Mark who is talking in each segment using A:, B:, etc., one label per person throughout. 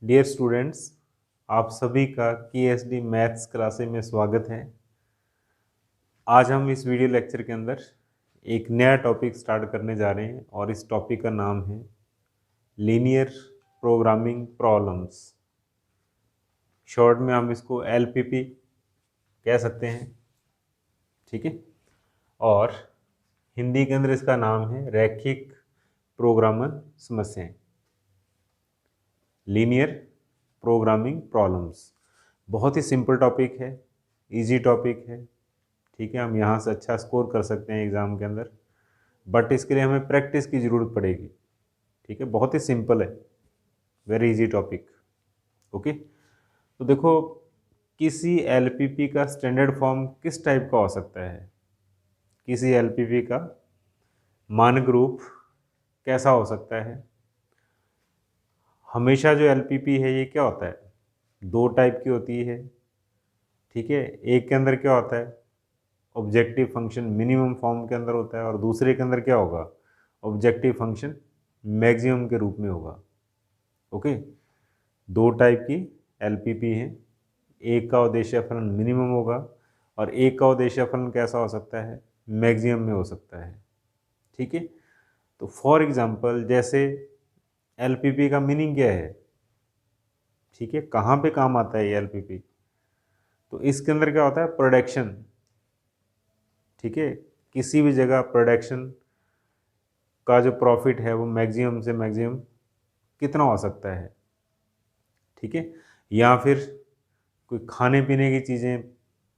A: Dear students, आप सभी का KSD मैथ्स क्लासेस में स्वागत है। आज हम इस वीडियो लेक्चर के अंदर एक नया टॉपिक स्टार्ट करने जा रहे हैं और इस टॉपिक का नाम है लीनियर प्रोग्रामिंग प्रॉब्लम्स। शॉर्ट में हम इसको LPP कह सकते हैं, ठीक है। और हिंदी के अंदर इसका नाम है रैखिक प्रोग्रामर समस्याएं, लीनियर प्रोग्रामिंग प्रॉब्लम्स। बहुत ही सिंपल टॉपिक है, इजी टॉपिक है, ठीक है। हम यहाँ से अच्छा स्कोर कर सकते हैं एग्ज़ाम के अंदर, बट इसके लिए हमें प्रैक्टिस की ज़रूरत पड़ेगी, ठीक है। बहुत ही सिंपल है, वेरी इजी टॉपिक, ओके। तो देखो, किसी LPP का स्टैंडर्ड फॉर्म किस टाइप का हो सकता है, किसी LPP का मानक रूप कैसा हो सकता है। हमेशा जो LPP है ये क्या होता है, दो टाइप की होती है, ठीक है। एक के अंदर क्या होता है, ऑब्जेक्टिव फंक्शन मिनिमम फॉर्म के अंदर होता है, और दूसरे के अंदर क्या होगा, ऑब्जेक्टिव फंक्शन मैक्सिमम के रूप में होगा, ओके। दो टाइप की LPP हैं, एक का उद्देश्य फलन मिनिमम होगा और एक का उद्देश्य फलन कैसा हो सकता है, मैक्सिमम में हो सकता है, ठीक है। तो फॉर एग्जांपल, जैसे LPP का मीनिंग क्या है, ठीक है, कहाँ पे काम आता है ये LPP। तो इसके अंदर क्या होता है, प्रोडक्शन, ठीक है। किसी भी जगह प्रोडक्शन का जो प्रॉफिट है वो मैक्सिमम से मैक्सिमम कितना हो सकता है, ठीक है। या फिर कोई खाने पीने की चीज़ें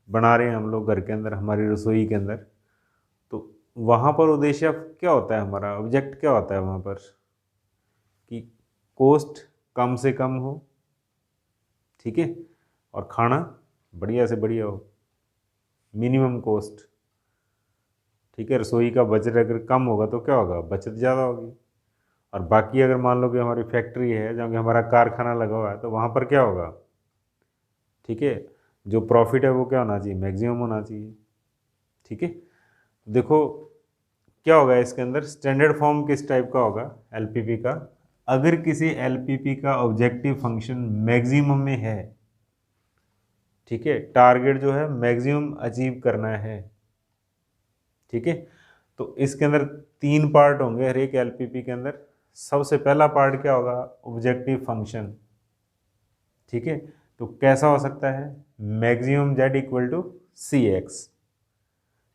A: बना रहे हैं हम लोग घर के अंदर, हमारी रसोई के अंदर, तो वहाँ पर उद्देश्य क्या होता है, हमारा ऑब्जेक्ट क्या होता है वहाँ पर, कि कॉस्ट कम से कम हो, ठीक है, और खाना बढ़िया से बढ़िया हो, मिनिमम कॉस्ट, ठीक है। रसोई का बजट अगर कम होगा तो क्या होगा, बचत ज़्यादा होगी। और बाकी अगर मान लो कि हमारी फैक्ट्री है जहाँ कि हमारा कारखाना लगा हुआ है, तो वहाँ पर क्या होगा, ठीक है, जो प्रॉफिट है वो क्या होना चाहिए, मैक्सिमम होना चाहिए, ठीक है। देखो क्या होगा इसके अंदर, स्टैंडर्ड फॉर्म किस टाइप का होगा LPP का, अगर किसी LPP का ऑब्जेक्टिव फंक्शन मैक्सिमम में है, ठीक है, टारगेट जो है मैक्सिमम अचीव करना है, ठीक है। तो इसके अंदर तीन पार्ट होंगे हर एक LPP के अंदर। सबसे पहला पार्ट क्या होगा, ऑब्जेक्टिव फंक्शन, ठीक है। तो कैसा हो सकता है, maximum z equal to CX।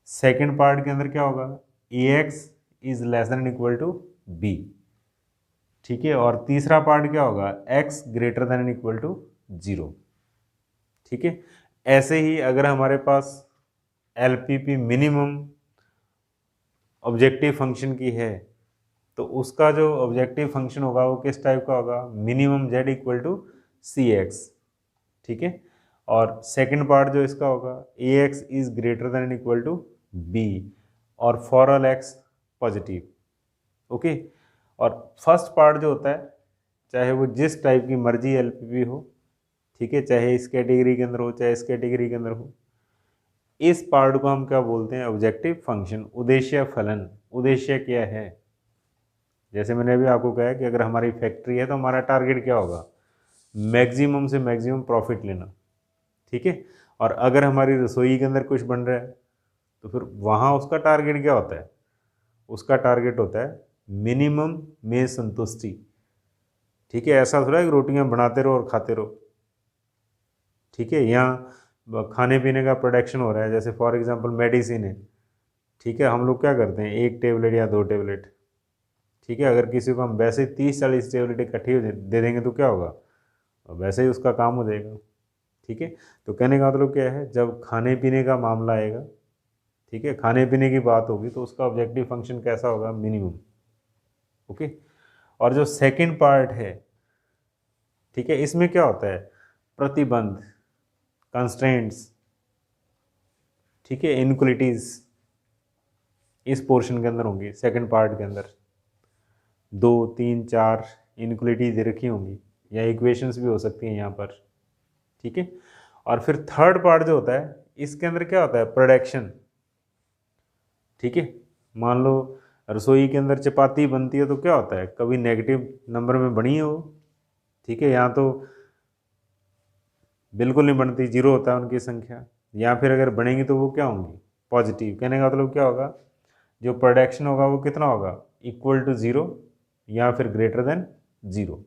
A: Second part के अंदर क्या होगा, AX is less than equal to B, ठीक है। और तीसरा पार्ट क्या होगा, x greater than equal to 0, ठीक है। ऐसे ही अगर हमारे पास LPP मिनिमम ऑब्जेक्टिव फंक्शन की है, तो उसका जो ऑब्जेक्टिव फंक्शन होगा वो किस टाइप का होगा, minimum z equal to CX, ठीक है। और सेकंड पार्ट जो इसका होगा, AX is greater than equal to B, और for all x positive, okay. और फर्स्ट पार्ट जो होता है, चाहे वो जिस टाइप की मर्जी LPP हो, ठीक है, चाहे इस कैटेगरी के अंदर हो चाहे इस कैटेगरी के अंदर हो, इस पार्ट को हम क्या बोलते हैं, ऑब्जेक्टिव फंक्शन, उद्देश्य फलन। उद्देश्य क्या है, जैसे मैंने अभी आपको कहा कि अगर हमारी फैक्ट्री है तो हमारा टारगेट क्या होगा, मैक्सिमम से मैक्सिमम प्रॉफिट लेना, ठीक है। और अगर हमारी रसोई के अंदर कुछ बन रहा है तो फिर वहाँ उसका टारगेट क्या होता है, उसका टारगेट होता है मिनिमम में संतुष्टि, ठीक है। ऐसा थोड़ा है कि रोटियाँ बनाते रहो और खाते रहो, ठीक है। यहाँ खाने पीने का प्रोडक्शन हो रहा है, जैसे फॉर एग्जांपल मेडिसिन है, ठीक है। हम लोग क्या करते हैं, एक टेबलेट या दो टेबलेट, ठीक है। अगर किसी को हम वैसे 30-40 टेबलेट इकट्ठी दे देंगे तो क्या होगा, और वैसे ही उसका काम हो जाएगा, ठीक है। तो कहने का मतलब क्या है, जब खाने पीने का मामला आएगा, ठीक है, खाने पीने की बात होगी तो उसका ऑब्जेक्टिव फंक्शन कैसा होगा, मिनिमम, ओके। और जो सेकंड पार्ट है, ठीक है, इसमें क्या होता है, प्रतिबंध, कंस्ट्रेंट्स, ठीक है, इनक्वलिटीज इस पोर्शन के अंदर होंगी। सेकंड पार्ट के अंदर 2 3 4 इनक्वलिटीज रखी होंगी, या इक्वेशंस भी हो सकती हैं यहाँ पर, ठीक है। और फिर थर्ड पार्ट जो होता है, इसके अंदर क्या होता है, प्रोडक्शन, ठीक है। मान लो रसोई के अंदर चपाती बनती है तो क्या होता है, कभी नेगेटिव नंबर में बनी है वो, ठीक है, यहाँ तो बिल्कुल नहीं बनती, जीरो होता है उनकी संख्या, या फिर अगर बनेंगी तो वो क्या होंगी, पॉजिटिव। कहने का मतलब क्या होगा, जो प्रोडक्शन होगा वो कितना होगा, इक्वल टू ज़ीरो या फिर ग्रेटर देन ज़ीरो।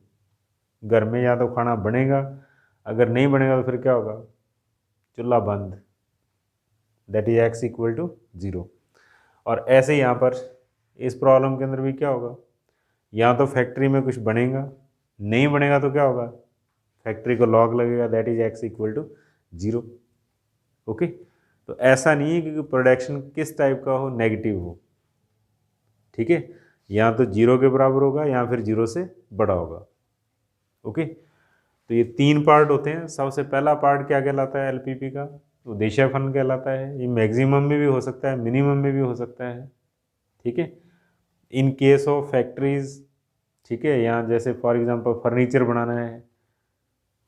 A: घर में या तो खाना बनेगा, अगर नहीं बनेगा तो फिर क्या होगा, चूल्हा बंद, that is x equal to zero. और ऐसे ही यहाँ पर इस प्रॉब्लम के अंदर भी क्या होगा, या तो फैक्ट्री में कुछ बनेगा, नहीं बनेगा तो क्या होगा, फैक्ट्री को लॉक लगेगा, that is x equal to zero. Okay, तो ऐसा नहीं है कि प्रोडक्शन किस टाइप का हो, नेगेटिव हो। ठीक है, या तो जीरो के बराबर होगा या फिर जीरो से बड़ा होगा। ओके, तो ये तीन पार्ट होते हैं। सबसे पहला पार्ट क्या कहलाता है एलपीपी का, उद्देश्य फलन कहलाता है। ये मैक्सिमम में भी हो सकता है, मिनिमम में भी हो सकता है। ठीक है, इन केस ऑफ फैक्ट्रीज, ठीक है, यहाँ जैसे फॉर एग्जांपल फर्नीचर बनाना है,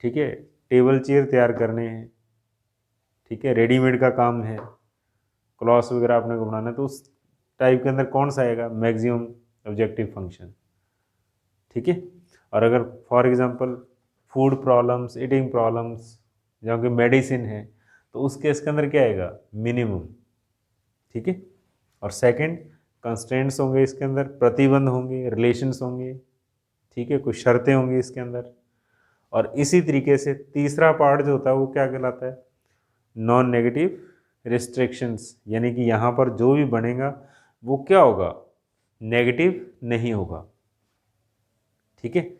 A: ठीक है, टेबल चेयर तैयार करने हैं, ठीक है, रेडीमेड का काम है, क्लॉथ्स वगैरह अपने को बनाना है, तो उस टाइप के अंदर कौन सा आएगा, मैक्सिमम ऑब्जेक्टिव फंक्शन। ठीक है, और अगर for example food problems, eating problems, जहाँ की मेडिसिन है, तो उस केस के अंदर क्या आएगा, मिनिमम। ठीक है, और सेकंड कंस्ट्रेंट्स होंगे इसके अंदर, प्रतिबंध होंगे, रिलेशंस होंगे, ठीक है, कुछ शर्तें होंगी इसके अंदर। और इसी तरीके से तीसरा पार्ट जो होता है वो क्या कहलाता है, नॉन नेगेटिव रिस्ट्रिक्शंस, यानी कि यहाँ पर जो भी बनेगा वो क्या होगा, नेगेटिव नहीं होगा। ठीक है,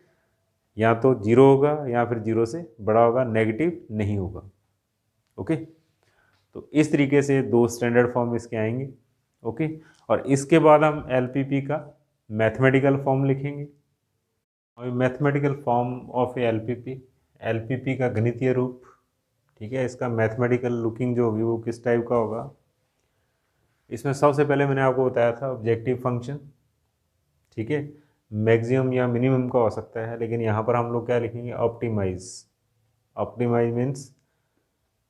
A: या तो जीरो होगा या फिर जीरो से बड़ा होगा, नेगेटिव नहीं होगा। ओके, तो इस तरीके से दो स्टैंडर्ड फॉर्म इसके आएंगे। ओके, और इसके बाद हम एलपीपी का मैथमेटिकल फॉर्म लिखेंगे। और mathematical form of LPP, LPP का गणितीय रूप, ठीक है, इसका मैथमेटिकल लुकिंग जो होगी वो किस टाइप का होगा। इसमें सबसे पहले मैंने आपको बताया था ऑब्जेक्टिव फंक्शन, ठीक है, मैक्सिमम या मिनिमम का हो सकता है, लेकिन यहाँ पर हम लोग क्या लिखेंगे, ऑप्टिमाइज। ऑप्टिमाइज मीन्स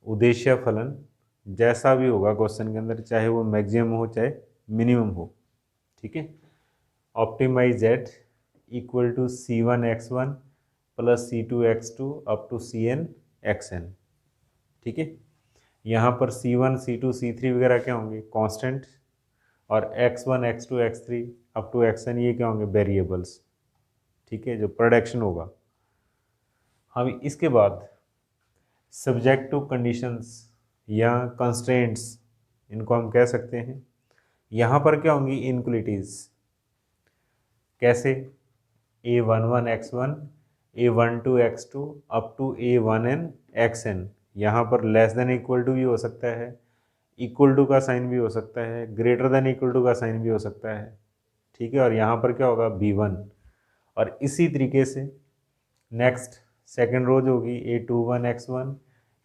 A: उद्देश्य फलन, जैसा भी होगा क्वेश्चन के अंदर, चाहे वो मैक्सिमम हो चाहे मिनिमम हो। ठीक है, optimize z equal to C1x1 plus C2x2 up to Cnxn। ठीक है, यहाँ पर C1 C2 C3 वगैरह क्या होंगे, कांस्टेंट, और x1 x2 x3 up to xn ये क्या होंगे, वेरिएबल्स। ठीक है, जो प्रोडक्शन होगा। हम इसके बाद सब्जेक्ट टू कंडीशंस या कंस्ट्रेंट्स, इनको हम कह सकते हैं। यहाँ पर क्या होंगी, इनक्वलिटीज़। कैसे, A11x1 A12x2 up to A1n xn। यहाँ पर लेस देन इक्वल टू भी हो सकता है, इक्वल टू का साइन भी हो सकता है, ग्रेटर देन इक्वल टू का साइन भी हो सकता है। ठीक है, और यहाँ पर क्या होगा, B1। और इसी तरीके से नेक्स्ट सेकेंड रो जो होगी A21x1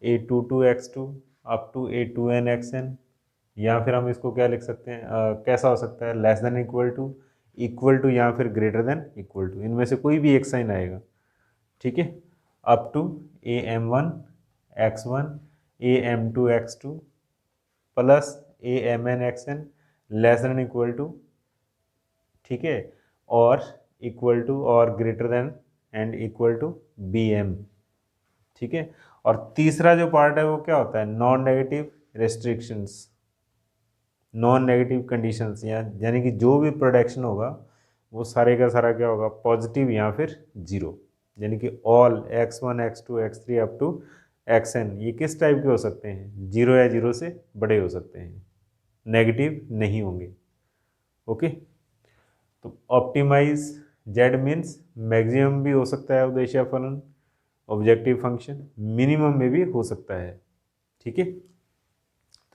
A: A22x2 up to A2n या फिर हम इसको क्या लिख सकते हैं, कैसा हो सकता है, लेस देन इक्वल टू या फिर ग्रेटर देन इक्वल टू, इनमें से कोई भी एक साइन आएगा। ठीक है, up to AM1x1 AM2x2 plus AMnxn less than equal to, ठीक है, और इक्वल टू और greater than and equal to BM। ठीक है, और तीसरा जो पार्ट है वो क्या होता है, non negative restrictions, non negative conditions, यानी कि जो भी प्रोडक्शन होगा वो सारे का सारा क्या होगा, पॉजिटिव या फिर जीरो। यानी कि all x1 x2 x3 up to xn ये किस टाइप के हो सकते हैं, जीरो या जीरो से बड़े हो सकते हैं, नेगेटिव नहीं होंगे। ओके, तो ऑप्टिमाइज जेड मीन्स मैक्सिमम भी हो सकता है उद्देश्य फलन ऑब्जेक्टिव फंक्शन, मिनिमम में भी हो सकता है। ठीक है,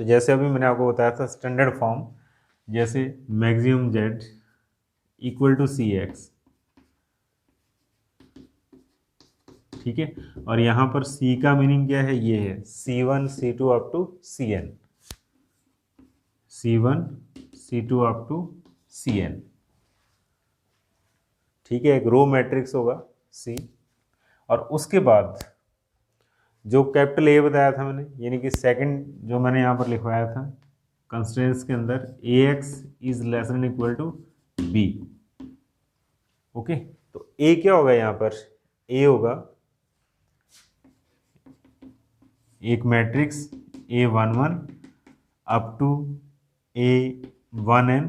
A: तो जैसे अभी मैंने आपको बताया था स्टैंडर्ड फॉर्म, जैसे maximum z equal to CX। ठीक है, और यहाँ पर C का मीनिंग क्या है, ये है C1 C2 up to CN, C1 C2 up to CN। ठीक है, एक रो मैट्रिक्स होगा C, और उसके बाद जो कैपिटल A बताया था मैंने, यानी कि सेकंड जो मैंने यहाँ पर लिखवाया था कंस्ट्रेंट्स के अंदर, AX is less than equal to B। Okay, तो A क्या होगा यहाँ पर, ए होगा, एक matrix A11 up to A1n,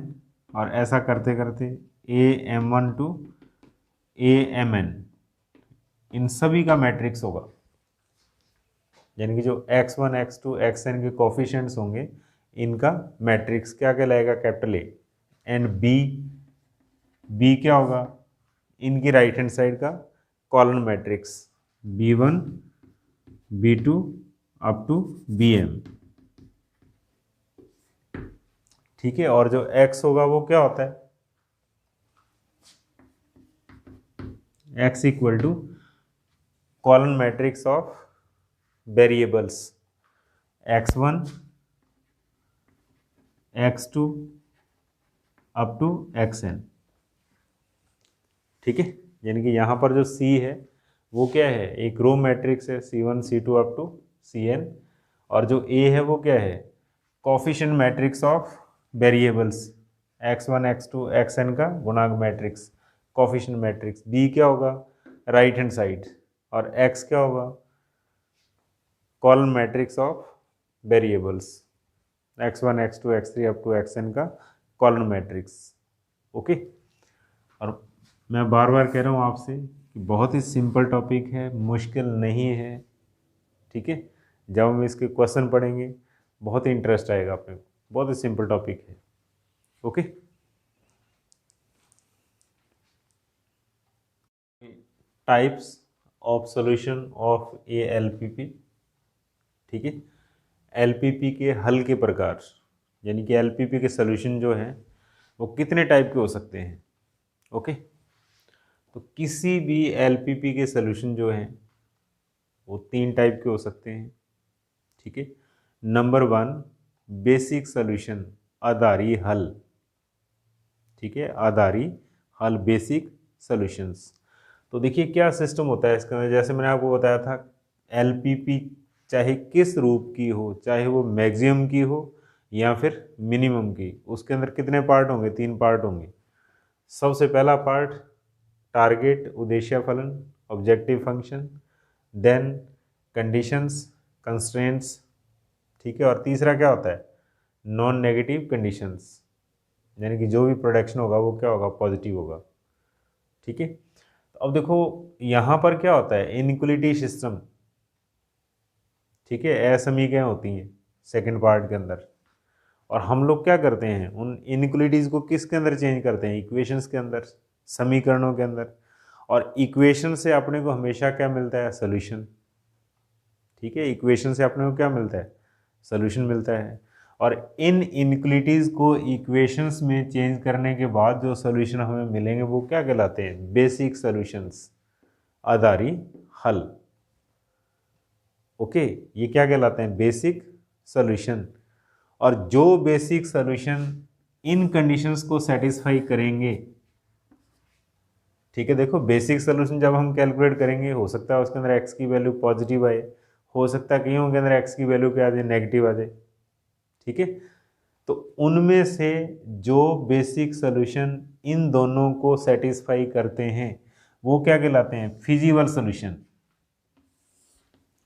A: और ऐसा करते करते AM1 टू AMn, इन सभी का मैट्रिक्स होगा। यानी कि जो x1 x2 xn के कोफिशिएंट्स होंगे इनका मैट्रिक्स क्या कहलाएगा, कैपिटल ए। एंड बी क्या होगा, इनकी राइट हैंड साइड का column matrix B1 B2 up to Bm। ठीक है, और जो x होगा वो क्या होता है, x equal to column matrix of variables x1 x2 up to xn। ठीक है, यानी कि यहाँ पर जो C है वो क्या है, एक रो मैट्रिक्स है C1 C2 up to Cn, और जो A है वो क्या है, coefficient matrix of variables x1 x2 xn का गुणांक मैट्रिक्स, कोफिशिएंट मैट्रिक्स। B क्या होगा, राइट हैंड साइड, और x क्या होगा, column matrix of variables x1 x2 x3 up to xn का कॉलम मैट्रिक्स। ओके, और मैं बार बार कह रहा हूँ आपसे कि बहुत ही सिंपल टॉपिक है, मुश्किल नहीं है। ठीक है, जब हम इसके क्वेश्चन पढ़ेंगे बहुत ही इंटरेस्ट आएगा आप में, बहुत ही सिंपल टॉपिक है। Okay, types of solution of A LPP. ठीक है, एलपीपी के हल के प्रकार, यानी कि एलपीपी के सॉल्यूशन जो हैं वो कितने टाइप के हो सकते हैं। ओके, तो किसी भी एलपीपी के सॉल्यूशन जो हैं वो 3 टाइप के हो सकते हैं। ठीक है, नंबर 1 बेसिक सॉल्यूशन, आधारी हल। ठीक है, आधारी हल, बेसिक सॉल्यूशंस। तो देखिए क्या सिस्टम होता है इसके अंदर, जैसे मैंने आपको बताया था एलपीपी चाहे किस रूप की हो, चाहे वो मैक्सिमम की हो या फिर मिनिमम की, उसके अंदर कितने पार्ट होंगे, 3 पार्ट होंगे। सबसे पहला पार्ट टारगेट, उद्देश्य फलन, objective function, then conditions, constraints. ठीक है, और तीसरा क्या होता है, नॉन नेगेटिव कंडीशंस, यानी कि जो भी प्रोडक्शन होगा वो क्या होगा, पॉजिटिव होगा। ठीक है, तो अब देखो यहाँ पर क्या होता है, इनइक्वलिटी सिस्टम। ठीक है, असमीकरण होती हैं सेकंड पार्ट के अंदर, और हम लोग क्या करते हैं, उन इनइक्वलिटीज़ को किसके अंदर चेंज करते हैं, इक्वेशंस के अंदर, समीकरणों के अंदर। और इक्वेशन से अपने को हमेशा क्या मिलता है, सोल्यूशन। ठीक है, इक्वेशन से अपने को क्या मिलता है, सोल्यूशन मिलता है। और इन इनइक्वलिटीज़ को इक्वेशंस में चेंज करने के बाद जो सोल्यूशन हमें मिलेंगे वो क्या कहलाते हैं, बेसिक सोल्यूशंस, आधारी हल। ओके, ये क्या कहलाते हैं, बेसिक सोल्यूशन। और जो बेसिक सोल्यूशन इन कंडीशंस को सेटिस्फाई करेंगे। ठीक है, देखो बेसिक सोल्यूशन जब हम कैलकुलेट करेंगे, हो सकता है उसके अंदर x की वैल्यू पॉजिटिव आए, हो सकता है कईयों के अंदर x की वैल्यू क्या आ जाए, नेगेटिव आ जाए। ठीक है, तो उनमें से जो बेसिक सोल्यूशन इन दोनों को सेटिस्फाई करते हैं वो क्या कहलाते हैं, फिजिबल सोल्यूशन।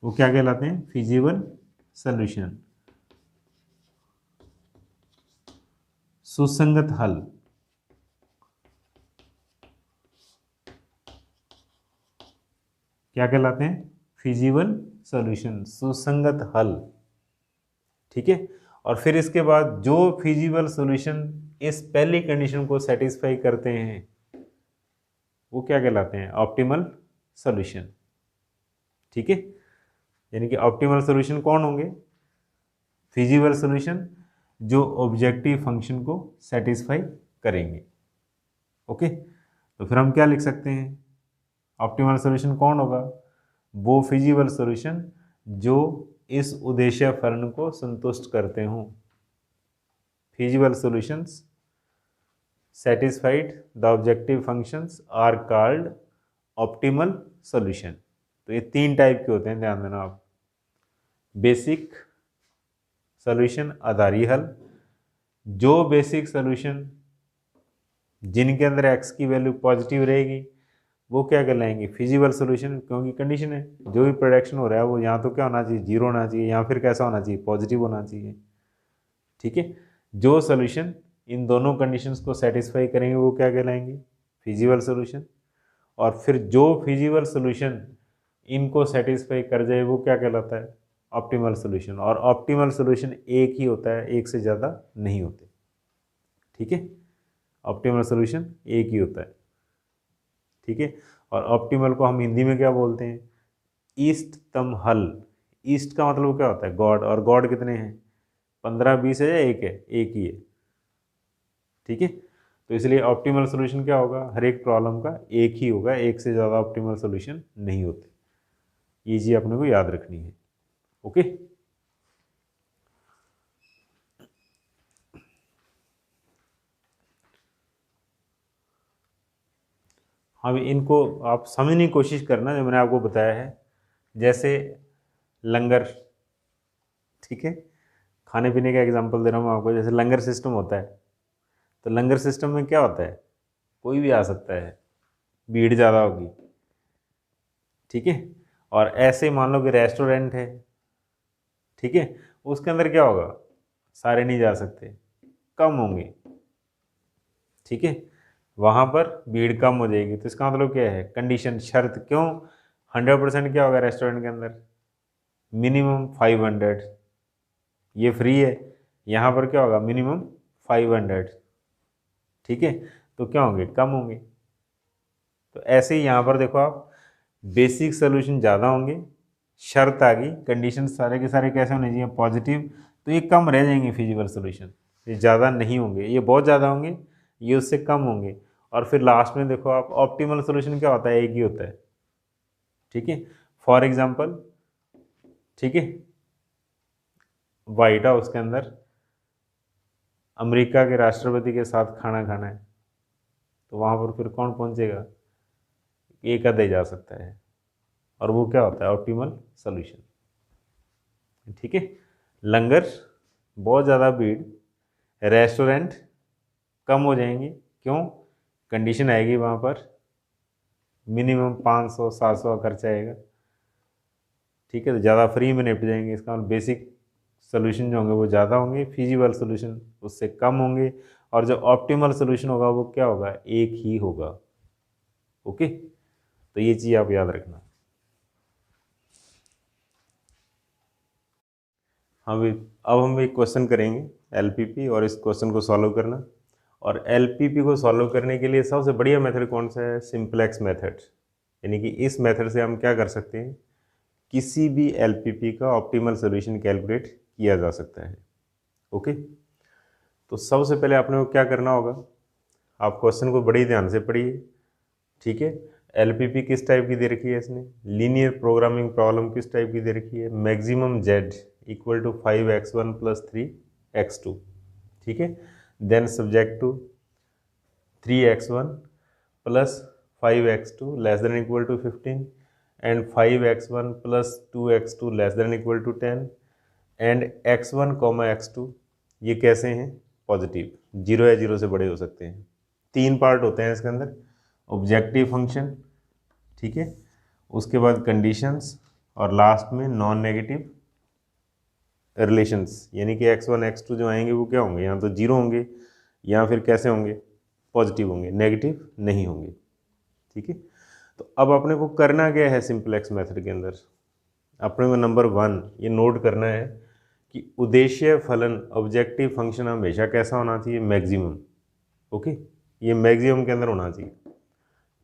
A: वो क्या कहलाते हैं, फिजिबल सोल्यूशन, सुसंगत हल। क्या कहलाते हैं, फिजिबल सॉल्यूशन, सुसंगत हल। ठीक है, और फिर इसके बाद जो फिजिबल सॉल्यूशन इस पहली कंडीशन को सेटिस्फाई करते हैं वो क्या कहलाते हैं, ऑप्टिमल सॉल्यूशन। ठीक है, यानी कि ऑप्टिमल सॉल्यूशन कौन होंगे, फिजिबल सॉल्यूशन जो ऑब्जेक्टिव फंक्शन को सेटिस्फाई करेंगे। ओके, तो फिर हम क्या लिख सकते हैं, ऑप्टिमल सॉल्यूशन कौन होगा, वो फिजिबल सॉल्यूशन जो इस उद्देश्य फलन को संतुष्ट करते हों। Feasible solutions satisfied the objective functions are called optimal solution। तो ये 3 टाइप के होते हैं, ध्यान देना आप, बेसिक सॉल्यूशन, आधारी हल। जो बेसिक सॉल्यूशन जिनके अंदर x की वैल्यू पॉजिटिव रहेगी वो क्या कहलाएंगे, फिजिबल सोल्यूशन, क्योंकि कंडीशन है जो भी प्रोडक्शन हो रहा है वो यहाँ तो क्या होना चाहिए, जीरो होना चाहिए, या फिर कैसा होना चाहिए, पॉजिटिव होना चाहिए। ठीक है, जो सोल्यूशन इन दोनों कंडीशंस को सेटिस्फाई करेंगे वो क्या कहलाएंगे, फिजिबल सोल्यूशन। और फिर जो फिजिबल सोल्यूशन इनको सेटिस्फाई कर जाए वो क्या कहलाता है, ऑप्टिमल सोल्यूशन। और ऑप्टिमल सोल्यूशन एक ही होता है, एक से ज़्यादा नहीं होते। ठीक है, ऑप्टिमल सोल्यूशन एक ही होता है। ठीक है, और ऑप्टिमल को हम हिंदी में क्या बोलते हैं, इष्टतम हल। ईस्ट का मतलब क्या होता है, गॉड, और गॉड कितने हैं, 15-20 है या एक है, एक ही है। ठीक है, तो इसलिए ऑप्टिमल सोल्यूशन क्या होगा, हर एक प्रॉब्लम का एक ही होगा, एक से ज़्यादा ऑप्टिमल सोल्यूशन नहीं होते। ये चीज़ अपने को याद रखनी है। ओके, हम इनको आप समझने की कोशिश करना जो मैंने आपको बताया है। जैसे लंगर, ठीक है, खाने पीने का एग्जांपल दे रहा हूँ मैं आपको। जैसे लंगर सिस्टम होता है, तो लंगर सिस्टम में क्या होता है, कोई भी आ सकता है, भीड़ ज़्यादा होगी। ठीक है, और ऐसे मान लो कि रेस्टोरेंट है, ठीक है, उसके अंदर क्या होगा, सारे नहीं जा सकते, कम होंगे। ठीक है, वहाँ पर भीड़ कम हो जाएगी, तो इसका मतलब क्या है, कंडीशन, शर्त, क्यों 100% क्या होगा रेस्टोरेंट के अंदर, मिनिमम 500, ये फ्री है, यहाँ पर क्या होगा, मिनिमम 500। ठीक है, तो क्या होंगे, कम होंगे। तो ऐसे ही यहाँ पर देखो आप, बेसिक सोल्यूशन ज़्यादा होंगे, शर्त आ गई, कंडीशन सारे के सारे कैसे होने चाहिए, पॉजिटिव, तो ये कम रह जाएंगे फिजिबल सोल्यूशन, ये ज़्यादा नहीं होंगे, ये बहुत ज़्यादा होंगे, ये उससे कम होंगे। और फिर लास्ट में देखो आप, ऑप्टिमल सोल्यूशन क्या होता है, एक ही होता है। ठीक है, फॉर एग्जाम्पल, ठीक है, व्हाइट हाउस के अंदर अमेरिका के राष्ट्रपति के साथ खाना खाना है, तो वहाँ पर फिर कौन पहुँचेगा, एक आधा ही जा सकता है, और वो क्या होता है, ऑप्टिमल सोल्यूशन। ठीक है, लंगर बहुत ज़्यादा भीड़, रेस्टोरेंट कम हो जाएंगे, क्यों, कंडीशन आएगी वहाँ पर, मिनिमम 500-700 का खर्चा आएगा। ठीक है, तो ज़्यादा फ्री में निपट जाएंगे, इसका मतलब बेसिक सोल्यूशन जो होंगे वो ज़्यादा होंगे, फिजिबल सोल्यूशन उससे कम होंगे, और जो ऑप्टिमल सोल्यूशन होगा वो क्या होगा, एक ही होगा। ओके, तो ये चीज़ आप याद रखना। अब हम एक क्वेश्चन करेंगे एलपीपी, और इस क्वेश्चन को सॉल्व करना। और एलपीपी को सॉल्व करने के लिए सबसे बढ़िया मेथड कौन सा है, सिंपलेक्स मेथड। यानी कि इस मेथड से हम क्या कर सकते हैं, किसी भी एलपीपी का ऑप्टिमल सोल्यूशन कैलकुलेट किया जा सकता है। ओके, तो सबसे पहले आपने को क्या करना होगा, आप क्वेश्चन को बड़ी ध्यान से पढ़िए। ठीक है, एलपीपी किस टाइप की दे रखी है इसने, लीनियर प्रोग्रामिंग प्रॉब्लम किस टाइप की दे रखी है, maximum z equal to 5x1 + 3x2। ठीक है, then subject to 3x1 + 5x2 <= 15, and 5x1 + 2x2 <= 10, and x1, x2 ये कैसे हैं, पॉजिटिव, जीरो या जीरो से बड़े हो सकते हैं। तीन पार्ट होते हैं इसके अंदर, ऑब्जेक्टिव फंक्शन, ठीक है, उसके बाद कंडीशंस, और लास्ट में नॉन नेगेटिव रिलेशंस। यानी कि x1 x2 जो आएंगे वो क्या होंगे, यहाँ तो जीरो होंगे, या फिर कैसे होंगे, पॉजिटिव होंगे, नेगेटिव नहीं होंगे। ठीक है, तो अब अपने को करना क्या है सिंपलेक्स मेथड के अंदर, अपने को नंबर 1 ये नोट करना है कि उद्देश्य फलन ऑब्जेक्टिव फंक्शन हमेशा कैसा होना चाहिए, मैक्सिमम। ओके, ये मैक्सिमम के अंदर होना चाहिए,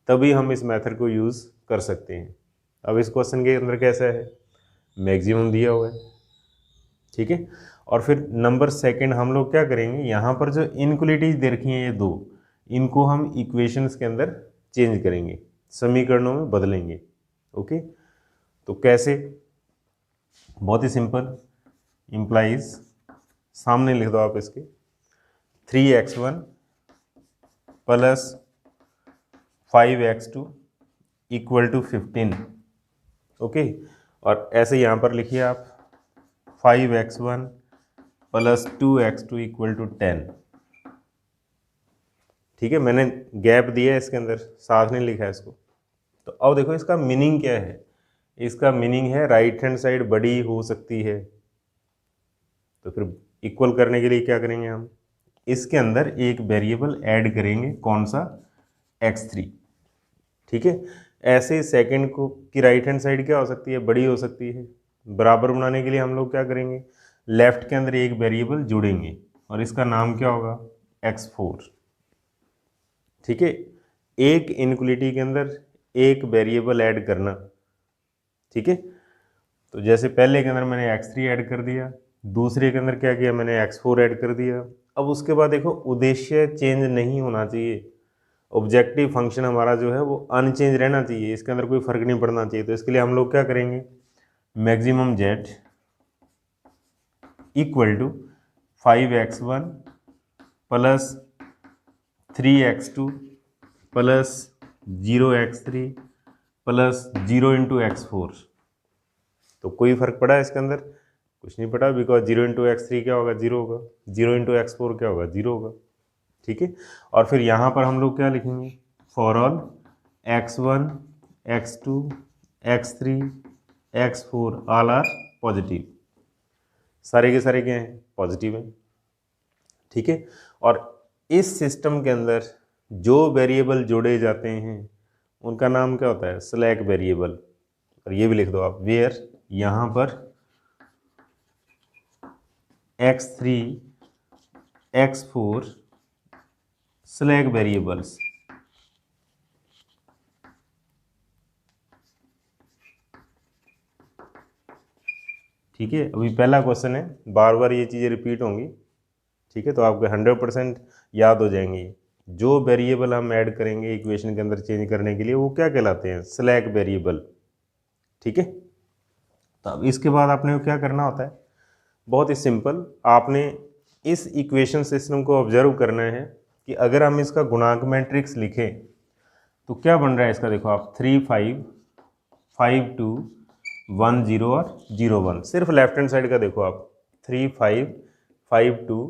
A: तभी हम इस मेथड को यूज़ कर सकते हैं। अब इस क्वेश्चन के अंदर कैसा है, मैक्सिमम दिया हुआ है। ठीक है, और फिर नंबर 2 हम लोग क्या करेंगे, यहाँ पर जो इनक्वलिटीज दे रखी हैं ये दो, इनको हम इक्वेशंस के अंदर चेंज करेंगे, समीकरणों में बदलेंगे। ओके, तो कैसे, बहुत ही सिंपल, इम्प्लाइज, सामने लिख दो आप इसके, 3x1 + 5x2 = 15। ओके, और ऐसे यहाँ पर लिखिए आप 5x1 + 2x2 = 10। ठीक है, मैंने गैप दिया है इसके अंदर, साथ नहीं लिखा है इसको। तो अब देखो इसका मीनिंग क्या है, इसका मीनिंग है राइट हैंड साइड बड़ी हो सकती है। तो फिर इक्वल करने के लिए क्या करेंगे, हम इसके अंदर एक वेरिएबल ऐड करेंगे, कौन सा, x3। ठीक है, ऐसे सेकंड को की राइट हैंड साइड क्या हो सकती है, बड़ी हो सकती है। बराबर बनाने के लिए हम लोग क्या करेंगे, लेफ्ट के अंदर एक वेरिएबल जोड़ेंगे और इसका नाम क्या होगा, x4। ठीक है, एक इनक्वलिटी के अंदर एक वेरिएबल ऐड करना। ठीक है, तो जैसे पहले के अंदर मैंने x3 ऐड कर दिया, दूसरे के अंदर क्या किया, मैंने x4 ऐड कर दिया। अब उसके बाद देखो उद्देश्य चेंज नहीं होना चाहिए, ऑब्जेक्टिव फंक्शन हमारा जो है वो अनचेंज रहना चाहिए, इसके अंदर कोई फर्क नहीं पड़ना चाहिए। तो इसके लिए हम लोग क्या करेंगे, maximum z equal to 5x1 plus 3x2 plus 0x3 plus 0 into x4। तो कोई फर्क पड़ा है इसके अंदर, कुछ नहीं पड़ा, बिकॉज 0 इंटू x3 क्या होगा, 0 होगा, 0 इंटू x4 क्या होगा, 0 होगा। ठीक है, और फिर यहाँ पर हम लोग क्या लिखेंगे, for all x1 x2 x3 x4 all are positive, सारे के सारे क्या हैं, पॉजिटिव हैं। ठीक है, और इस सिस्टम के अंदर जो वेरिएबल जोड़े जाते हैं उनका नाम क्या होता है, स्लैक वेरिएबल। और ये भी लिख दो आप, वेयर यहाँ पर x3 x4 स्लैक वेरिएबल्स। ठीक है, अभी पहला क्वेश्चन है, बार बार ये चीज़ें रिपीट होंगी। ठीक है, तो आपको 100% याद हो जाएंगी। जो वेरिएबल हम ऐड करेंगे इक्वेशन के अंदर चेंज करने के लिए वो क्या कहलाते हैं, स्लैक वेरिएबल। ठीक है, तो अब इसके बाद आपने क्या करना होता है, बहुत ही सिंपल, आपने इस इक्वेशन सिस्टम को ऑब्जर्व करना है कि अगर हम इसका गुणांक मैट्रिक्स लिखें तो क्या बन रहा है इसका, देखो आप 3 5 5 2 1 0 और 0 1। सिर्फ लेफ्ट हैंड साइड का देखो आप, 3 5 5 2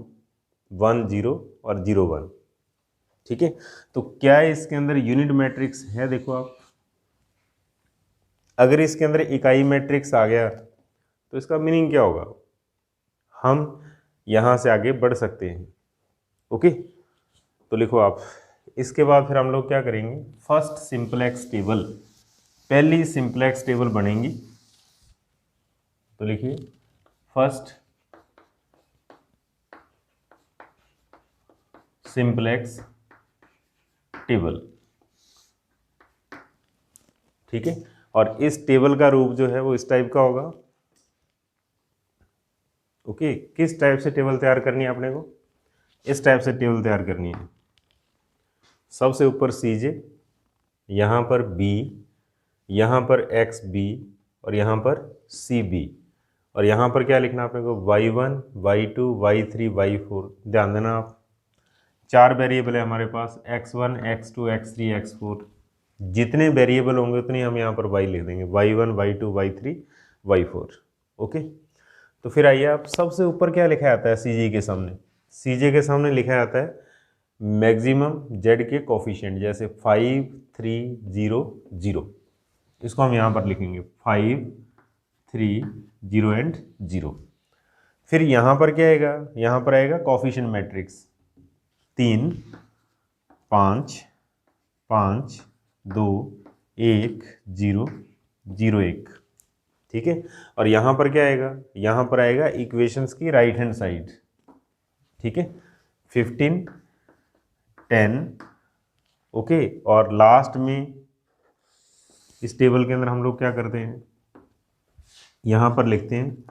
A: 1 0 और 0 1। ठीक है, तो क्या इसके अंदर यूनिट मैट्रिक्स है, देखो आप, अगर इसके अंदर इकाई मैट्रिक्स आ गया तो इसका मीनिंग क्या होगा, हम यहाँ से आगे बढ़ सकते हैं। ओके, तो लिखो आप, इसके बाद फिर हम लोग क्या करेंगे, फर्स्ट सिंपलेक्स टेबल, पहली सिंपलेक्स टेबल बनेंगी। तो लिखिए फर्स्ट सिंपलेक्स टेबल। ठीक है, और इस टेबल का रूप जो है वो इस टाइप का होगा। ओके, किस टाइप से टेबल तैयार करनी है आपने को, इस टाइप से टेबल तैयार करनी है। सबसे ऊपर CJ, यहाँ पर B, यहाँ पर XB और यहाँ पर CB, और यहाँ पर क्या लिखना आपने को, y1 y2 y3 y4। ध्यान देना आप, 4 वेरिएबल है हमारे पास, x1 x2 x3 x4। जितने वेरिएबल होंगे उतनी हम यहाँ पर y लिख देंगे, y1 y2 y3 y4। Okay, तो फिर आइए आप, सबसे ऊपर क्या लिखा जाता है CJ के सामने, CJ के सामने लिखा जाता है मैक्सिमम z के कोफिशिएंट, जैसे 5 3 0 0। इसको हम यहाँ पर लिखेंगे 5 3 0 एंड 0। फिर यहाँ पर क्या आएगा, यहाँ पर आएगा कोफिशिएंट मैट्रिक्स 3 5 5 2 1 0 0 1। ठीक है, और यहाँ पर क्या आएगा, यहाँ पर आएगा इक्वेशंस की राइट हैंड साइड। ठीक है, 15 10। ओके, और लास्ट में इस टेबल के अंदर हम लोग क्या करते हैं, यहाँ पर लिखते हैं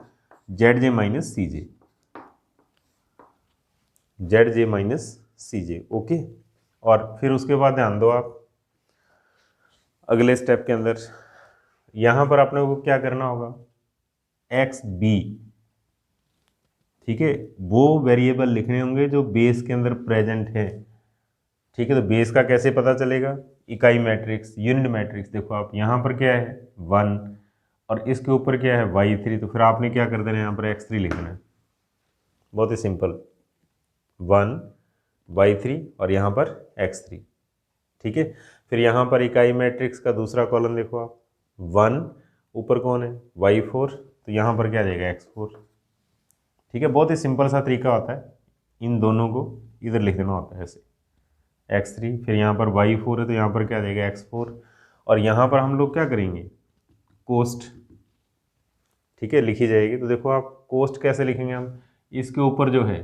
A: ZJ minus CJ, ZJ minus CJ। Okay, और फिर उसके बाद ध्यान दो आप, अगले स्टेप के अंदर यहाँ पर आपने को क्या करना होगा, XB। ठीक है, वो वेरिएबल लिखने होंगे जो बेस के अंदर प्रेजेंट है। ठीक है, तो बेस का कैसे पता चलेगा, इकाई मैट्रिक्स, यूनिट मैट्रिक्स। देखो आप, यहाँ पर क्या है 1 और इसके ऊपर क्या है y3, तो फिर आपने क्या कर देना है, यहाँ पर x3 लिखना है। बहुत ही सिंपल, 1 y3 और यहाँ पर x3। ठीक है। फिर यहाँ पर इकाई मैट्रिक्स का दूसरा कॉलम देखो आप, 1, ऊपर कौन है, y4, तो यहाँ पर क्या देगा, x4। ठीक है, बहुत ही सिंपल सा तरीका होता है, इन दोनों को इधर लिख देना होता है ऐसे, x3, फिर यहाँ पर y4 है तो यहाँ पर क्या देगा, x4, और यहाँ पर हम लोग क्या करेंगे, कोस्ट, ठीक है, लिखी जाएगी। तो देखो आप कोस्ट कैसे लिखेंगे हम, इसके ऊपर जो है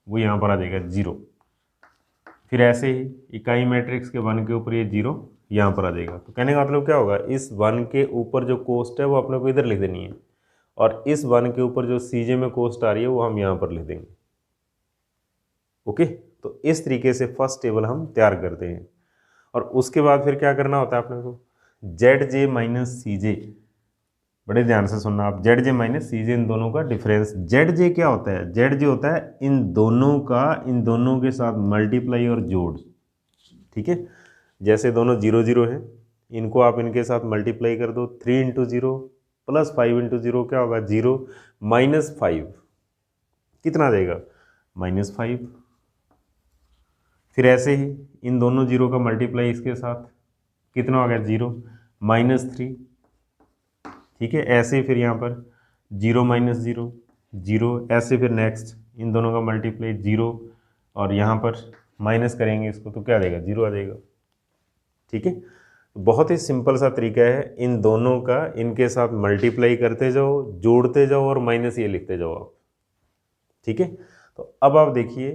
A: वो यहाँ पर आ जाएगा 0, फिर ऐसे ही इकाई मैट्रिक्स के 1 के ऊपर ये 0 यहाँ पर आ जाएगा। तो कहने का मतलब क्या होगा, इस 1 के ऊपर जो कोस्ट है वो अपने को इधर लिख देनी है, और इस 1 के ऊपर जो सीजे में कोस्ट आ रही है वो हम यहाँ पर लिख देंगे। ओके, तो इस तरीके से फर्स्ट टेबल हम तैयार करते हैं। और उसके बाद फिर क्या करना होता है अपने को, जेड जे माइनस सी जे, बड़े ध्यान से सुनना आप, जेड जे माइनस सी जे, इन दोनों का डिफरेंस। जेड जे क्या होता है, जेड जे होता है इन दोनों का इन दोनों के साथ मल्टीप्लाई और जोड़। ठीक है, जैसे दोनों 0 0 है, इनको आप इनके साथ मल्टीप्लाई कर दो, 3 इंटू 0 प्लस 5 इंटू 0 क्या होगा, 0 माइनस 5 कितना देगा, -5। फिर ऐसे ही इन दोनों 0 का मल्टीप्लाई इसके साथ कितना हो गया, 0 -3। ठीक है, ऐसे फिर यहाँ पर 0 - 0 0, ऐसे फिर नेक्स्ट इन दोनों का मल्टीप्लाई 0, और यहाँ पर माइनस करेंगे इसको तो क्या देगा, 0 आ जाएगा। ठीक है, बहुत ही सिंपल सा तरीका है, इन दोनों का इनके साथ मल्टीप्लाई करते जाओ, जोड़ते जाओ और माइनस ये लिखते जाओ आप। ठीक है, तो अब आप देखिए,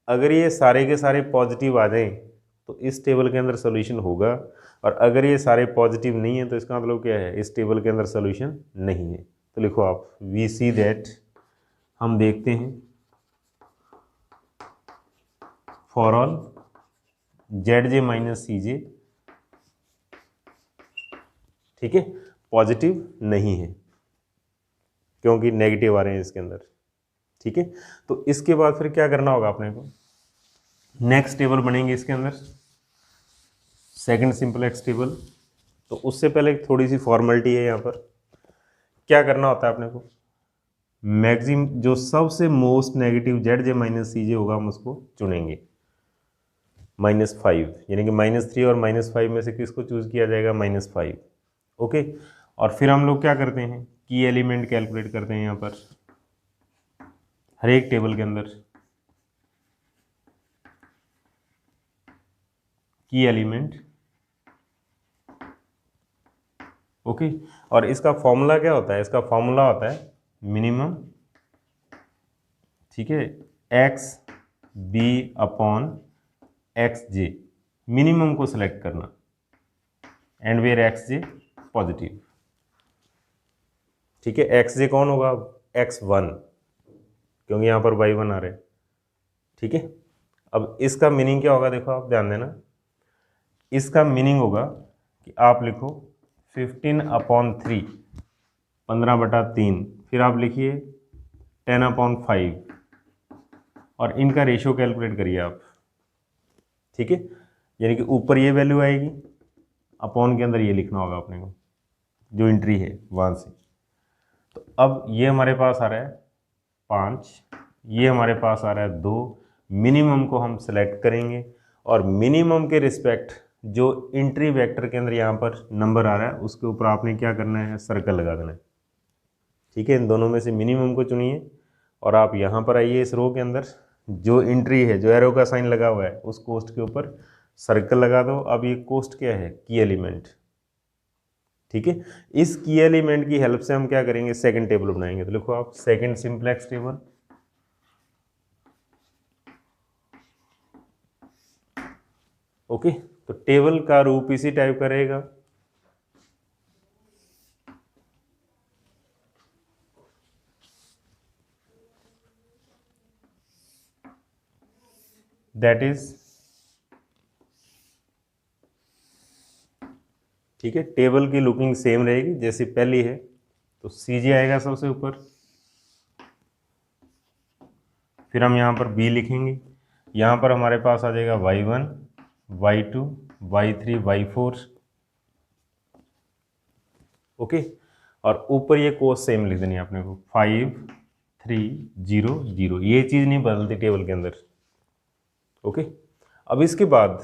A: अगर ये सारे के सारे पॉजिटिव आ जाएं तो इस टेबल के अंदर सोल्यूशन होगा, और अगर ये सारे पॉजिटिव नहीं है तो इसका मतलब क्या है, इस टेबल के अंदर सोल्यूशन नहीं है। तो लिखो आप, वी सी दैट, हम देखते हैं for all Z j minus C j, ठीक है, पॉजिटिव नहीं है क्योंकि नेगेटिव आ रहे हैं इसके अंदर। ठीक है, तो इसके बाद फिर क्या करना होगा अपने को, नेक्स्ट टेबल बनेंगे इसके अंदर, सेकंड सिंपलेक्स टेबल। तो उससे पहले थोड़ी सी फॉर्मेलिटी है, यहाँ पर क्या करना होता है अपने को, मैक्सिम जो सबसे most negative Z j minus सी जे होगा हम उसको चुनेंगे, -5, यानी कि -3 और -5 में से किसको चूज किया जाएगा, -5। ओके, और फिर हम लोग क्या करते हैं, की एलिमेंट कैलकुलेट करते हैं यहाँ पर हर एक टेबल के अंदर, की एलिमेंट। ओके, और इसका फॉर्मूला क्या होता है, इसका फॉर्मूला होता है मिनिमम, ठीक है, x B upon x j, minimum को सिलेक्ट करना, and where x j positive. ठीक है, एक्स जे कौन होगा, x1, क्योंकि यहाँ पर y1 आ रहे हैं। ठीक है, अब इसका मीनिंग क्या होगा, देखो आप ध्यान देना, इसका मीनिंग होगा कि आप लिखो 15/3, 15/3, फिर आप लिखिए 10/5, और इनका रेशियो कैलकुलेट करिए आप। ठीक है, यानी कि ऊपर ये वैल्यू आएगी, अपॉन के अंदर ये लिखना होगा अपने को, जो एंट्री है वहाँ से। तो अब ये हमारे पास आ रहा है 5, ये हमारे पास आ रहा है 2, मिनिमम को हम सेलेक्ट करेंगे, और मिनिमम के रिस्पेक्ट जो एंट्री वेक्टर के अंदर यहाँ पर नंबर आ रहा है उसके ऊपर आपने क्या करना है, सर्कल लगा देना है। ठीक है, इन दोनों में से मिनिमम को चुनिए, और आप यहाँ पर आइए, इस रो के अंदर जो एंट्री है, जो एरो का साइन लगा हुआ है, उस कोस्ट के ऊपर सर्कल लगा दो। अब ये कोस्ट क्या है, की एलिमेंट। ठीक है, इस की एलिमेंट की हेल्प से हम क्या करेंगे, सेकंड टेबल बनाएंगे। तो लिखो आप, सेकंड सिंपलेक्स टेबल। ओके, तो टेबल का रूप इसी टाइप का रहेगा। दैट इज, ठीक है, टेबल की लुकिंग सेम रहेगी जैसी पहली है। तो सीजे आएगा सबसे ऊपर, फिर हम यहाँ पर बी लिखेंगे, यहाँ पर हमारे पास आ जाएगा y1, y2, y3, y4। Okay, और ऊपर ये कोस सेम लिख देनी है अपने को, 5 3 0 0, ये चीज़ नहीं बदलती टेबल के अंदर। ओके, अब इसके बाद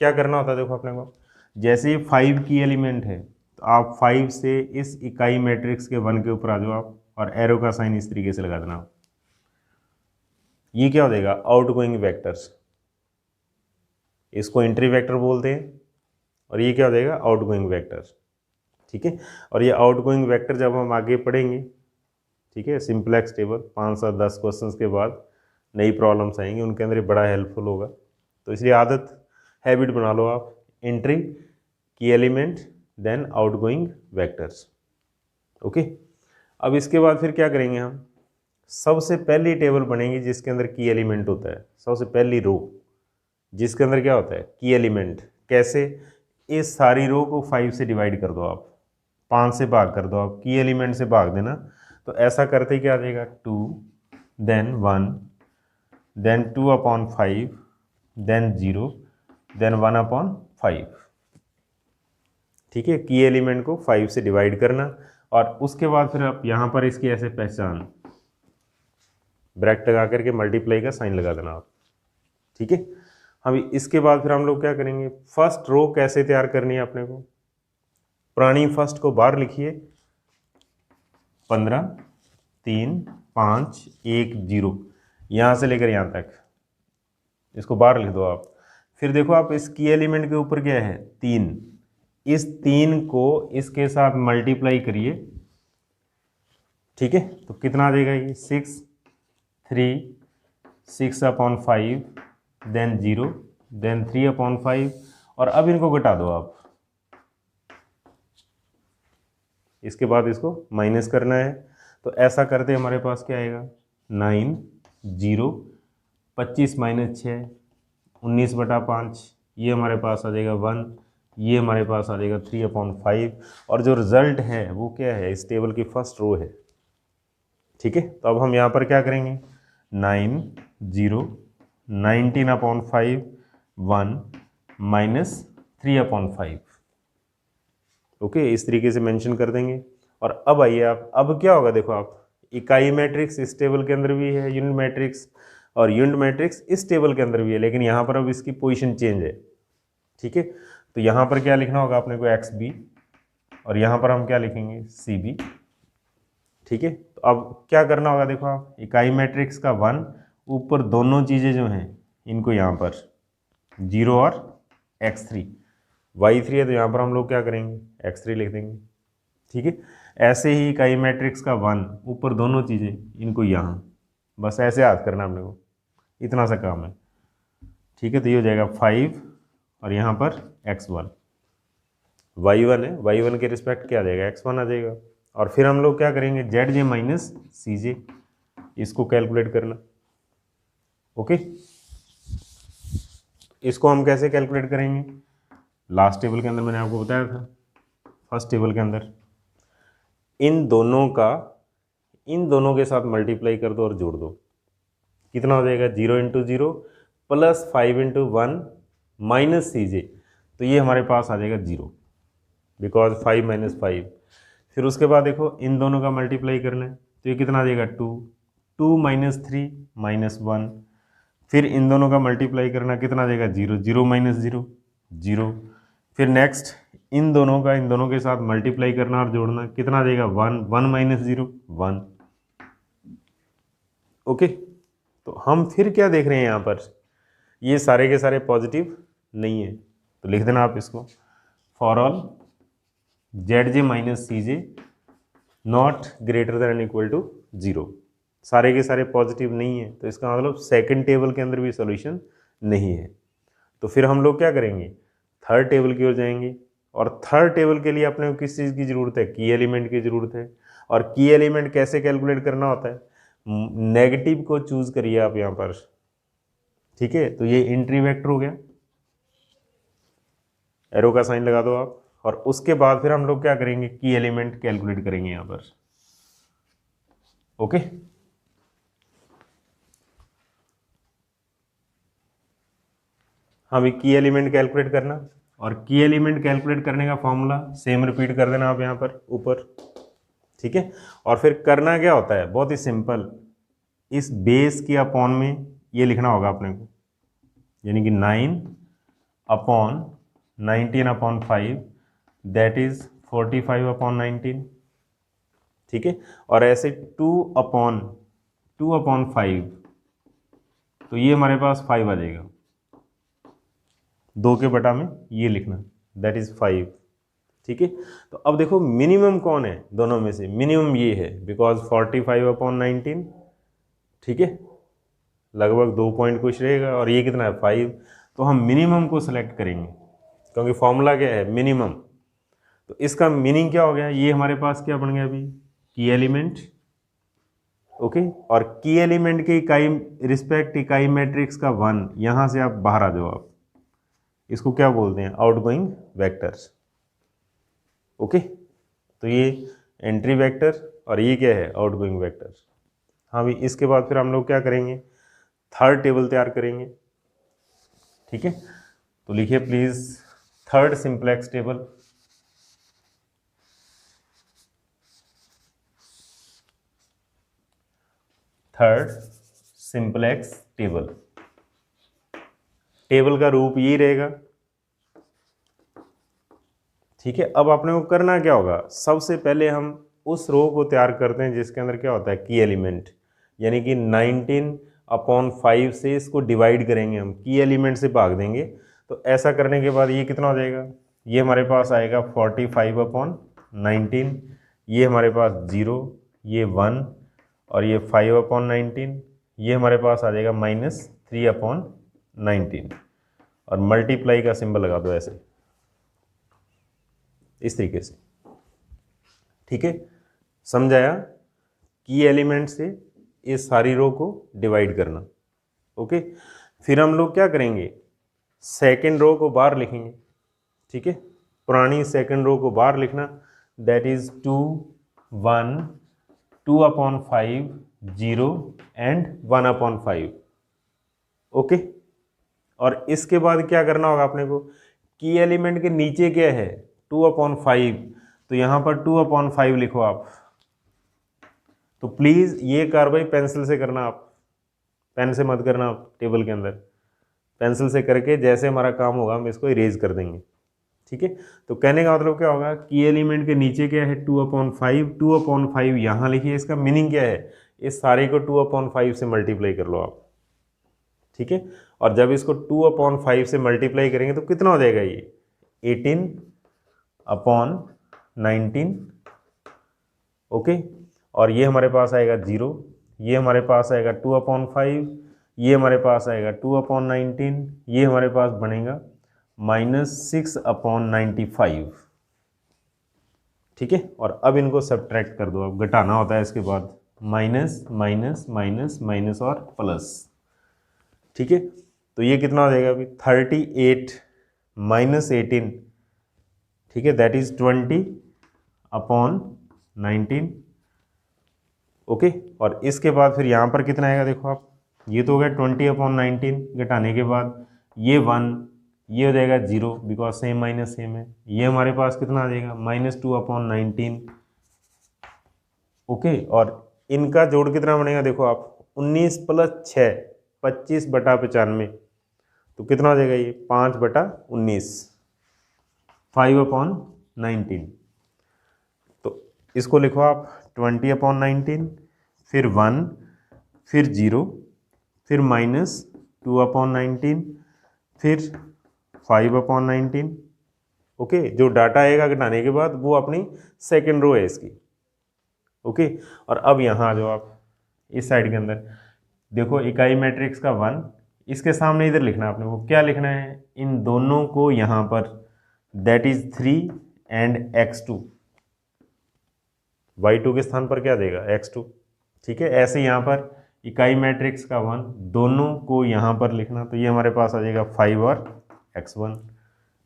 A: क्या करना होता है देखो अपने को, जैसे ये 5 की एलिमेंट है तो आप 5 से इस इकाई मैट्रिक्स के 1 के ऊपर आ जाओ आप, और एरो का साइन इस तरीके से लगा देना आप। ये क्या हो जाएगा, आउटगोइंग वेक्टर्स, इसको एंट्री वेक्टर बोलते हैं, और ये क्या हो जाएगा, आउटगोइंग वेक्टर। ठीक है, और ये आउटगोइंग वेक्टर जब हम आगे पढ़ेंगे, ठीक है, सिंपलेक्स टेबल 5 से 10 क्वेश्चंस के बाद नई प्रॉब्लम्स आएंगी, उनके अंदर ये बड़ा हेल्पफुल होगा। तो इसलिए आदत, हैबिट बना लो आप, एंट्री की element then outgoing vectors. Okay, अब इसके बाद फिर क्या करेंगे हम, सबसे पहली टेबल बनेगी जिसके अंदर की एलिमेंट होता है, सबसे पहली रो जिसके अंदर क्या होता है, की एलिमेंट। कैसे, इस सारी रो को 5 से डिवाइड कर दो आप, 5 से भाग कर दो आप, की एलिमेंट से भाग देना। तो ऐसा करते ही क्या आ जाएगा, 2 देन 1 देन 2/5 देन 0 देन 1/5। ठीक है, की एलिमेंट को 5 से डिवाइड करना, और उसके बाद फिर आप यहाँ पर इसकी ऐसे पहचान, ब्रैकेट लगा करके मल्टीप्लाई का साइन लगा देना आप। ठीक है, अभी इसके बाद फिर हम लोग क्या करेंगे, फर्स्ट रो कैसे तैयार करनी है अपने को, पुरानी फर्स्ट को बाहर लिखिए, 15 3 5 1 0, यहाँ से लेकर यहाँ तक इसको बाहर लिख दो आप। फिर देखो आप इस की एलिमेंट के ऊपर क्या है, 3, इस 3 को इसके साथ मल्टीप्लाई करिए। ठीक है, तो कितना आ जाएगा ये, 6 3 6/5 देन 0 देन 3/5, और अब इनको घटा दो आप, इसके बाद इसको माइनस करना है। तो ऐसा करते हमारे पास क्या आएगा, 9 0 25 - 6 19/5, ये हमारे पास आ जाएगा 1, ये हमारे पास आ जाएगा 3/5, और जो रिजल्ट है वो क्या है, इस टेबल की फर्स्ट रो है। ठीक है, तो अब हम यहाँ पर क्या करेंगे, 9 0 19/5 1 -3/5। ओके, इस तरीके से मेंशन कर देंगे। और अब आइए आप, अब क्या होगा देखो आप, इकाई मैट्रिक्स इस टेबल के अंदर भी है, यूनिट मैट्रिक्स, और यूनिट मैट्रिक्स इस टेबल के अंदर भी है, लेकिन यहाँ पर अब इसकी पोजीशन चेंज है। ठीक है, तो यहाँ पर क्या लिखना होगा अपने को, XB, और यहाँ पर हम क्या लिखेंगे, CB। ठीक है, तो अब क्या करना होगा देखो आप, इकाई मैट्रिक्स का 1, ऊपर दोनों चीज़ें जो हैं इनको यहाँ पर 0 और x3, y3 है तो यहाँ पर हम लोग क्या करेंगे, x3 लिख देंगे। ठीक है, ऐसे ही इकाई मैट्रिक्स का 1, ऊपर दोनों चीज़ें इनको यहाँ, बस ऐसे याद करना अपने को, इतना सा काम है। ठीक है, तो ये हो जाएगा 5, और यहाँ पर x1, y1 है, y1 के रिस्पेक्ट क्या आ जाएगा, x1 आ जाएगा। और फिर हम लोग क्या करेंगे, ZJ - CJ, इसको कैलकुलेट करना। ओके, इसको हम कैसे कैलकुलेट करेंगे, लास्ट टेबल के अंदर मैंने आपको बताया था, फर्स्ट टेबल के अंदर इन दोनों के साथ मल्टीप्लाई कर दो और जोड़ दो, कितना हो जाएगा, 0 × 0 + 5 × 1 - CJ, तो ये हमारे पास आ जाएगा 0, बिकॉज 5 - 5। फिर उसके बाद देखो इन दोनों का मल्टीप्लाई करना है, तो ये कितना आ जाएगा, 2 2 - 3 - 1। फिर इन दोनों का मल्टीप्लाई करना, कितना आ जाएगा, 0 0 - 0 0। फिर नेक्स्ट इन दोनों के साथ मल्टीप्लाई करना और जोड़ना, कितना आ जाएगा, 1 1 - 0 1। ओके, तो हम फिर क्या देख रहे हैं यहाँ पर, ये सारे के सारे पॉजिटिव नहीं है, तो लिख देना आप इसको, for all ZJ - CJ not greater than equal to 0, सारे के सारे पॉजिटिव नहीं है, तो इसका मतलब सेकंड टेबल के अंदर भी सॉल्यूशन नहीं है। तो फिर हम लोग क्या करेंगे, थर्ड टेबल की ओर जाएंगे, और थर्ड टेबल के लिए अपने को किस चीज़ की ज़रूरत है, की एलिमेंट की ज़रूरत है। और की एलिमेंट कैसे कैलकुलेट करना होता है, नेगेटिव को चूज करिए आप यहाँ पर। ठीक है, तो ये एंट्री वेक्टर हो गया, एरो का साइन लगा दो आप, और उसके बाद फिर हम लोग क्या करेंगे, की एलिमेंट कैलकुलेट करेंगे यहाँ पर। ओके, हमें की एलिमेंट कैलकुलेट करना, और की एलिमेंट कैलकुलेट करने का फॉर्मूला सेम रिपीट कर देना आप यहाँ पर ऊपर। ठीक है, और फिर करना क्या होता है, बहुत ही सिंपल, इस बेस के अपॉन में ये लिखना होगा अपने को, यानी कि 9 अपॉन 19/5 दैट इज 45/19, ठीक है। और ऐसे 2/5 तो ये हमारे पास 5 आ जाएगा, 2 के बटा में ये लिखना दैट इज 5, ठीक है। तो अब देखो मिनिमम कौन है दोनों में से, मिनिमम ये है बिकॉज 45/19, ठीक है, लगभग 2 पॉइंट कुछ रहेगा, और ये कितना है 5, तो हम मिनिमम को सिलेक्ट करेंगे क्योंकि फॉर्मूला क्या है मिनिमम। तो इसका मीनिंग क्या हो गया, ये हमारे पास क्या बन गया अभी की एलिमेंट, ओके। और की एलिमेंट के इकाई रिस्पेक्ट इकाई मैट्रिक्स का 1, यहां से आप बाहर आ जाओ, आप इसको क्या बोलते हैं आउटगोइंग वेक्टर्स, ओके। तो ये एंट्री वेक्टर और ये क्या है आउटगोइंग वेक्टर। हाँ भाई, इसके बाद फिर हम लोग क्या करेंगे, थर्ड टेबल तैयार करेंगे, ठीक है। तो लिखिए please third simplex table. Third simplex table, table का रूप ये रहेगा, ठीक है। अब आपने को करना क्या होगा, सबसे पहले हम उस रो को तैयार करते हैं जिसके अंदर क्या होता है की एलिमेंट, यानी कि 19/5 से इसको डिवाइड करेंगे, हम की एलिमेंट से भाग देंगे। तो ऐसा करने के बाद ये कितना हो जाएगा, ये हमारे पास आएगा 45/19, ये हमारे पास 0, ये 1 और ये 5/19, ये हमारे पास आ जाएगा -3/19, और मल्टीप्लाई का सिंबल लगा दो ऐसे, इस तरीके से, ठीक है। समझाया, की एलिमेंट से इस सारी रो को डिवाइड करना, ओके। फिर हम लोग क्या करेंगे, सेकंड रो को बाहर लिखेंगे, ठीक है। पुरानी सेकंड रो को बाहर लिखना, दैट इज 2 1 2/5 0 एंड 1/5, ओके। और इसके बाद क्या करना होगा अपने को, की एलिमेंट के नीचे क्या है 2/5, तो यहां पर 2/5 लिखो आप। तो प्लीज ये कार्रवाई पेंसिल से करना, आप पेन से मत करना, आप टेबल के अंदर पेंसिल से करके जैसे हमारा काम होगा हम इसको इरेज कर देंगे, ठीक है। तो कहने का मतलब क्या होगा, की एलिमेंट के नीचे क्या है 2/5, 2/5 यहाँ लिखिए, इसका मीनिंग क्या है, इस सारे को 2/5 से मल्टीप्लाई कर लो आप, ठीक है। और जब इसको 2/5 से मल्टीप्लाई करेंगे तो कितना हो जाएगा, ये 18/19, ओके। और ये हमारे पास आएगा 0, ये हमारे पास आएगा 2/5, ये हमारे पास आएगा 2/19, ये हमारे पास बनेगा -6/95, ठीक है। और अब इनको सब्ट्रैक्ट कर दो, अब घटाना होता है इसके बाद, माइनस माइनस माइनस माइनस और प्लस, ठीक है। तो ये कितना हो जाएगा अभी 38 -18, ठीक है, दैट इज 20/19, ओके। और इसके बाद फिर यहाँ पर कितना आएगा देखो आप, ये तो हो गया 20/19, घटाने के बाद ये 1, ये हो जाएगा 0 बिकॉज सेम माइनस सेम है, ये हमारे पास कितना आ जाएगा -2/19, ओके। और इनका जोड़ कितना बनेगा देखो आप, 19 + 6 25/95, तो कितना हो जाएगा ये 5/19, 5/19। तो इसको लिखो आप 20/19, फिर 1, फिर 0, फिर -2/19, फिर 5/19, ओके। जो डाटा आएगा घटाने के बाद वो अपनी सेकेंड रो है इसकी, ओके। और अब यहाँ आ जाओ आप इस साइड के अंदर, देखो इकाई मैट्रिक्स का 1, इसके सामने इधर लिखना है आपने, वो क्या लिखना है, इन दोनों को यहाँ पर that is 3 and x2, y2 के स्थान पर क्या देगा x2, ठीक है। ऐसे यहाँ पर इकाई मैट्रिक्स का 1, दोनों को यहाँ पर लिखना, तो ये हमारे पास आ जाएगा 5 और x1,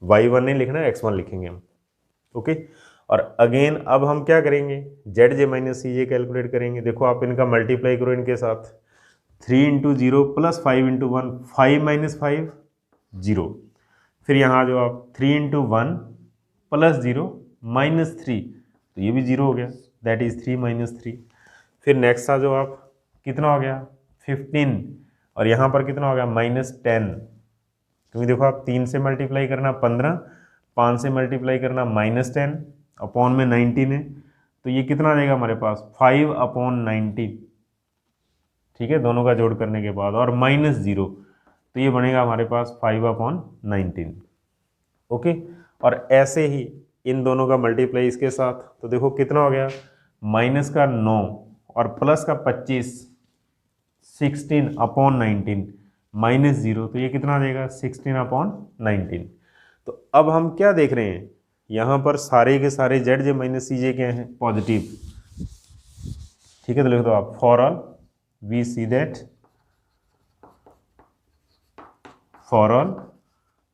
A: y1 नहीं लिखना x1 लिखेंगे हम, ओके। और अगेन अब हम क्या करेंगे, ZJ - CJ कैलकुलेट करेंगे। देखो आप इनका मल्टीप्लाई करो इनके साथ, 3 × 0 + 5 × 1, 5 - 5 0, फिर यहाँ जो आप 3 × 1 + 0 -3, तो ये भी 0 हो गया, दैट इज 3 - 3। फिर नेक्स्ट आ जो आप, कितना हो गया 15, और यहाँ पर कितना हो गया -10, क्योंकि देखो आप 3 से मल्टीप्लाई करना 15, 5 से मल्टीप्लाई करना -10, अपॉन में 19 है, तो ये कितना देगा हमारे पास 5/19, ठीक है, दोनों का जोड़ करने के बाद, और -0, तो ये बनेगा हमारे पास 5/19। ओके, और ऐसे ही इन दोनों का मल्टीप्लाई इसके साथ, तो देखो कितना हो गया, माइनस का 9 और प्लस का 25, 16/19 -0, तो ये कितना देगा 16/19। तो अब हम क्या देख रहे हैं, यहाँ पर सारे के सारे जेड जे माइनस सी जे क्या हैं, पॉजिटिव, ठीक है। तो लिख दो आप, for all we see that for all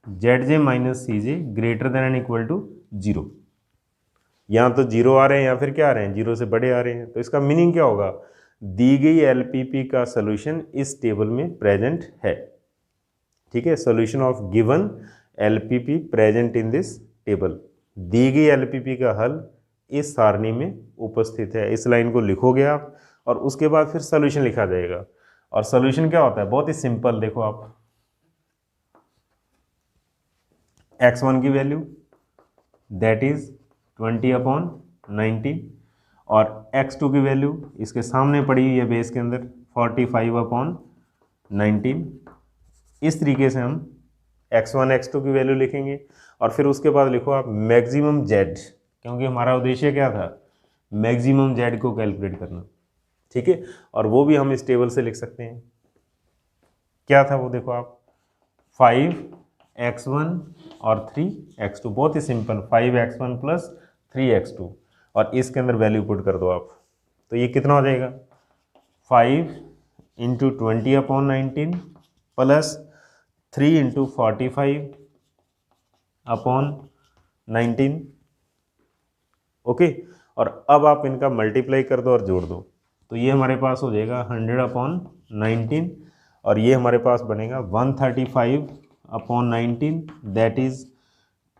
A: Z j minus C j greater than and equal to 0। यहाँ तो 0 आ रहे हैं या फिर क्या आ रहे हैं, 0 से बड़े आ रहे हैं, तो इसका मीनिंग क्या होगा, दी गई एलपीपी का सोल्यूशन इस टेबल में प्रेजेंट है, ठीक है। Solution of given LPP present in this table, दी गई एलपीपी का हल इस सारणी में उपस्थित है। इस लाइन को लिखोगे आप और उसके बाद फिर सोल्यूशन लिखा जाएगा। और सोल्यूशन क्या होता है, बहुत ही सिंपल, देखो आप, x1 की वैल्यू दैट इज 20/19 और x2 की वैल्यू इसके सामने पड़ी हुई है बेस के अंदर 45/19। इस तरीके से हम x1 x2 की वैल्यू लिखेंगे और फिर उसके बाद लिखो आप मैक्सिमम z, क्योंकि हमारा उद्देश्य क्या था, मैक्सिमम z को कैलकुलेट करना, ठीक है। और वो भी हम इस टेबल से लिख सकते हैं, क्या था वो, देखो आप 5x1 और 3x2, बहुत ही सिंपल, 5x1 + 3x2, और इसके अंदर वैल्यू पुट कर दो आप, तो ये कितना हो जाएगा 5 × 20/19 प्लस 3 × 45/19। ओके, और अब आप इनका मल्टीप्लाई कर दो और जोड़ दो, तो ये हमारे पास हो जाएगा 100/19 और ये हमारे पास बनेगा 135/19, that is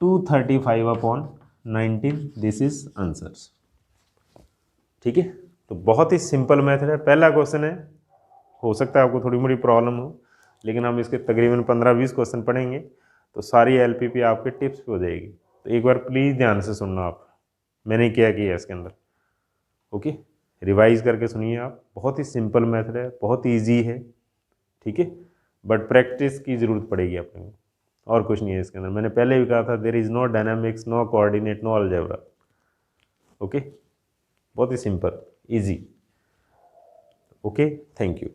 A: 235/19। This is answers, ठीक है। तो बहुत ही सिंपल मेथड है, पहला क्वेश्चन है, हो सकता है आपको थोड़ी मोड़ी प्रॉब्लम हो, लेकिन हम इसके तकरीबन 15-20 क्वेश्चन पढ़ेंगे तो सारी एलपीपी आपके टिप्स पे हो जाएगी। तो एक बार प्लीज़ ध्यान से सुनना आप, मैंने क्या किया इसके अंदर, ओके, रिवाइज करके सुनिए आप, बहुत ही सिंपल मेथड है, बहुत ईजी है, ठीक है, बट प्रैक्टिस की ज़रूरत पड़ेगी अपने को, और कुछ नहीं है इसके अंदर। मैंने पहले भी कहा था, there is no dynamics, no coordinate, no algebra, okay, बहुत ही simple, easy, okay, thank you.